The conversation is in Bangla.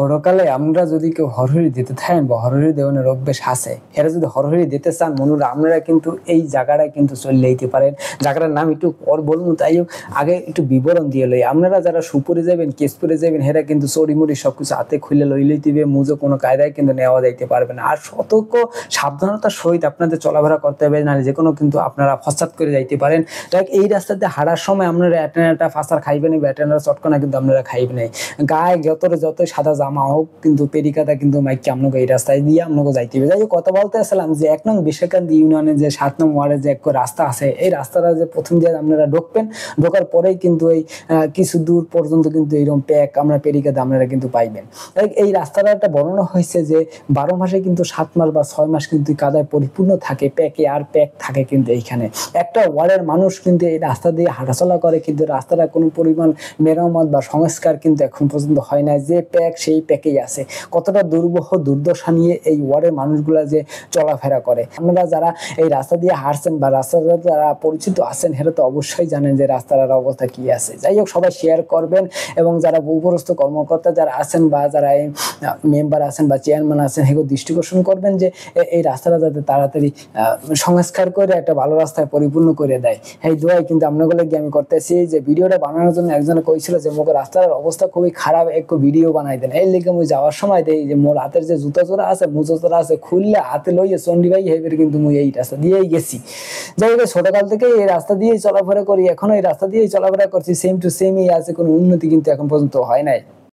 ছোটকালে আমরা যদি কেউ হরহরি দিতে থাকেন বা হরহরি দেওয়ানোর অভ্যেস আছে, এরা যদি হরহরি দিতে চান মনুরা, আপনারা কিন্তু এই জায়গাটায় কিন্তু চলে যেতে পারেন। জায়গাটার নাম একটু পর বলুন, তাই আগে একটু বিবরণ দিয়ে লই। আপনারা যারা সুপুরে যাবেন, কেশপুরে যাবেন, হেরা কিন্তু চড়িমুড়ি সবকিছু হাতে খুলে লইলেই দিবে, মুজো কোনো কায়দায় কিন্তু নেওয়া যাইতে পারবে না। আর সতর্ক সাবধানতার সহিত আপনাদের চলাফেরা করতে হবে, না যে কোনো কিন্তু আপনারা ফসাদ করে যাইতে পারেন। দেখ এই রাস্তাতে হাঁটার সময় আপনারা একটা ফাঁসার খাইবেন, ব্যাটেনার চটকনা কিন্তু আপনারা খাইবেন। গায়ে যতই সাদা জামা হোক কিন্তু পেরিকাটা কিন্তু মাইক আপনাকে এই রাস্তায় দিয়ে আপনাকে যাইতে হবে। যাই কথা বলতে আসলাম যে 1 নং বিশ্বকান্দি ইউনিয়নের যে 7 নং ওয়ার্ডের যে এক রাস্তা আছে, এই রাস্তাটা যে প্রথম দিয়ে আপনারা ঢুকবেন, ঢোকার পরেই কিন্তু এই কিছু দূর পর্যন্ত কিন্তু এইরকম প্যাক আমরা পেরিকাতে আপনারা কিন্তু পাইবেন। এই রাস্তাটা একটা বর্ণনা হয়েছে যে 12 মাসে কিন্তু 7 মাস বা 6 মাস কিন্তু কাদায় পরিপূর্ণ থাকে, প্যাকে আর প্যাক থাকে কিন্তু এইখানে। একটা ওয়ার্ডের মানুষ কিন্তু এই রাস্তা দিয়ে হাঁটাচলা করে, কিন্তু রাস্তাটা কোনো পরিমাণ মেরামত বা সংস্কার কিন্তু এখন পর্যন্ত হয় না। যে প্যাক সেই প্যাকেই আছে। কতটা দুর্বহ দুর্দশা নিয়ে এই ওয়ার্ডের মানুষগুলা যে চলাফেরা করে। আপনারা যারা এই রাস্তা দিয়ে হাঁটছেন বা রাস্তার যারা পরিচিত আছেন, সেটা তো অবশ্যই জানেন যে রাস্তার অবস্থা কি আছে। যাই হোক, সবাই শেয়ার করবেন এবং যারা ভূপরস্থ কর্মকর্তা যারা আছেন বা যারা মেম্বার আছেন বা চেয়ারম্যান আছেন, সেগুলো দৃষ্টিকোষণ করবেন যে এই রাস্তাটা যাতে তাড়াতাড়ি সংস্কার করে একটা ভালো রাস্তায় পরিপূর্ণ করে দেয়। এই দোয়াই কিন্তু আপনাগুলো গিয়ে আমি করতেছি। যে ভিডিওটা বানানোর জন্য একজনে কইছিল যে মোকে রাস্তার অবস্থা খুবই খারাপ, একটু ভিডিও বানাই দেন। এই লেগে মুই যাওয়ার সময় দেই যে মোর হাতের যে জুতা চোরা আছে, মুজো চোরা আছে, খুললে হাতে লইয়ে চন্ডি ভাই হেবের কিন্তু মুই এই রাস্তা দিয়েই গেছি। যাই হোক, ছোটকাল থেকে এই রাস্তা দিয়েই চলাফেরা করি, এখনো এই রাস্তা দিয়েই চলাফেরা করছি, সেম টু সেমই আছে, কোনো উন্নতি কিন্তু এখন পর্যন্ত হয় নাই।